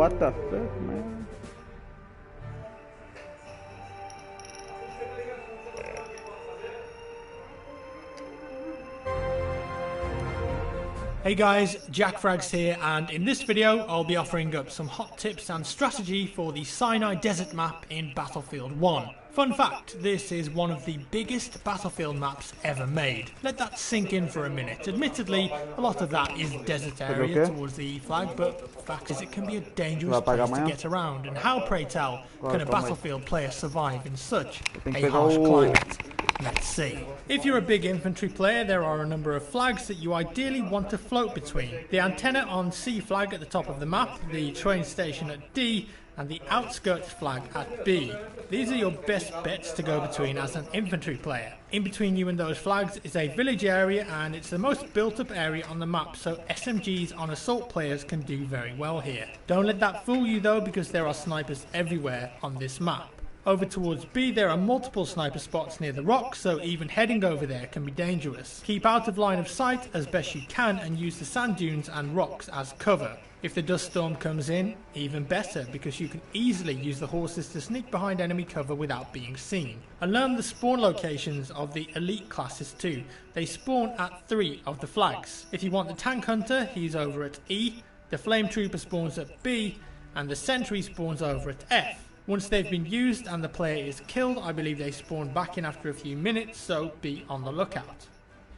What the fuck, man? Hey guys, Jack Frags here, and in this video I'll be offering up some hot tips and strategy for the Sinai Desert map in Battlefield 1. Fun fact, this is one of the biggest Battlefield maps ever made. Let that sink in for a minute. Admittedly, a lot of that is desert area towards the E flag, but the fact is it can be a dangerous place to get around. And how, pray tell, can a Battlefield player survive in such a harsh climate? Let's see. If you're a big infantry player, there are a number of flags that you ideally want to float between. The antenna on C flag at the top of the map, the train station at D, and the outskirts flag at B. These are your best bets to go between as an infantry player. In between you and those flags is a village area, and it's the most built up area on the map, so SMGs on assault players can do very well here. Don't let that fool you though, because there are snipers everywhere on this map. Over towards B there are multiple sniper spots near the rocks, so even heading over there can be dangerous. Keep out of line of sight as best you can and use the sand dunes and rocks as cover. If the dust storm comes in, even better, because you can easily use the horses to sneak behind enemy cover without being seen. And learn the spawn locations of the elite classes too. They spawn at 3 of the flags. If you want the tank hunter, he's over at E, the flame trooper spawns at B, and the sentry spawns over at F. Once they've been used and the player is killed, I believe they spawn back in after a few minutes, so be on the lookout.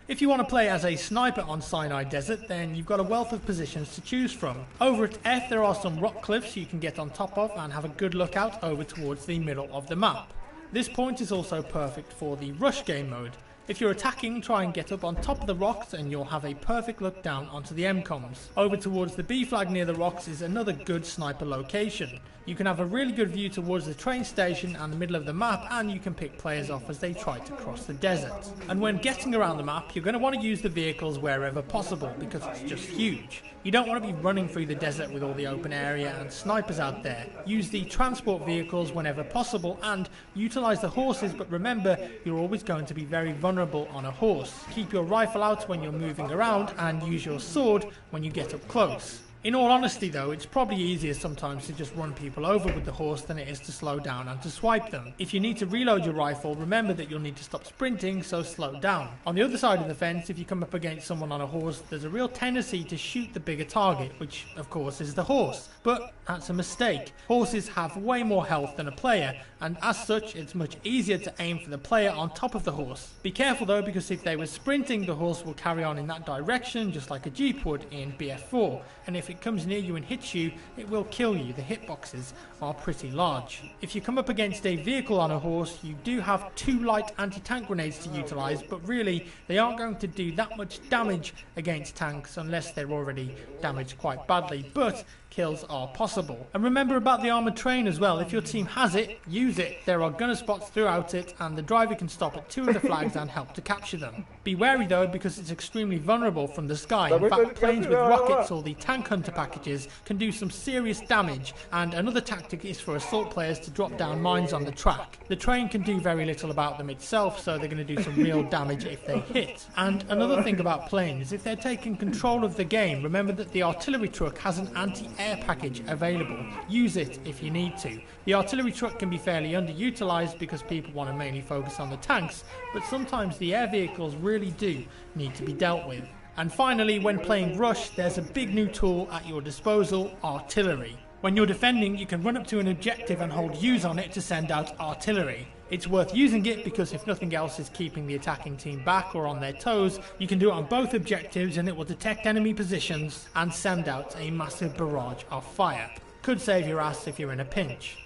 If you want to play as a sniper on Sinai Desert, then you've got a wealth of positions to choose from. Over at F there are some rock cliffs you can get on top of and have a good lookout over towards the middle of the map. This point is also perfect for the rush game mode. If you're attacking, try and get up on top of the rocks and you'll have a perfect look down onto the MCOMs. Over towards the B flag near the rocks is another good sniper location. You can have a really good view towards the train station and the middle of the map, and you can pick players off as they try to cross the desert. And when getting around the map, you're going to want to use the vehicles wherever possible because it's just huge. You don't want to be running through the desert with all the open area and snipers out there. Use the transport vehicles whenever possible and utilise the horses, but remember, you're always going to be very vulnerable on a horse. Keep your rifle out when you're moving around and use your sword when you get up close. In all honesty though, it's probably easier sometimes to just run people over with the horse than it is to slow down and to swipe them. If you need to reload your rifle, remember that you'll need to stop sprinting, so slow down. On the other side of the fence, if you come up against someone on a horse, there's a real tendency to shoot the bigger target, which of course is the horse. But that's a mistake. Horses have way more health than a player, and as such it's much easier to aim for the player on top of the horse. Be careful though, because if they were sprinting, the horse will carry on in that direction just like a jeep would in Bf4, and if it comes near you and hits you, it will kill you. The hitboxes are pretty large. If you come up against a vehicle on a horse, you do have 2 light anti-tank grenades to utilise, but really they aren't going to do that much damage against tanks unless they're already damaged quite badly, but kills are possible. And remember about the armoured train as well. If your team has it, use it. There are gunner spots throughout it, and the driver can stop at 2 of the flags and help to capture them. Be wary though, because it's extremely vulnerable from the sky. In fact, planes with rockets or the tank hunter packages can do some serious damage, and another tactic is for assault players to drop down mines on the track. The train can do very little about them itself, so they're going to do some real damage if they hit. And another thing about planes, if they're taking control of the game, remember that the artillery truck has an anti-air package available. Use it if you need to. The artillery truck can be fairly underutilized because people want to mainly focus on the tanks, but sometimes the air vehicles really do need to be dealt with. And finally, when playing Rush, there's a big new tool at your disposal: artillery. When you're defending, you can run up to an objective and hold Use on it to send out artillery. It's worth using it because if nothing else is keeping the attacking team back or on their toes, you can do it on both objectives and it will detect enemy positions and send out a massive barrage of fire. Could save your ass if you're in a pinch.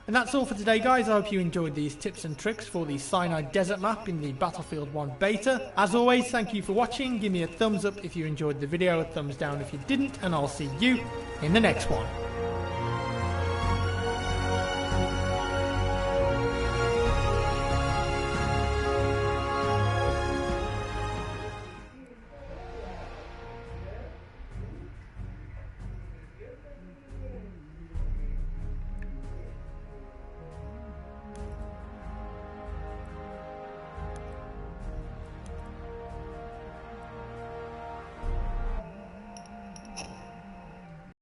And that's all for today guys. I hope you enjoyed these tips and tricks for the Sinai Desert map in the Battlefield 1 beta. As always, thank you for watching. Give me a thumbs up if you enjoyed the video, a thumbs down if you didn't, and I'll see you in the next one.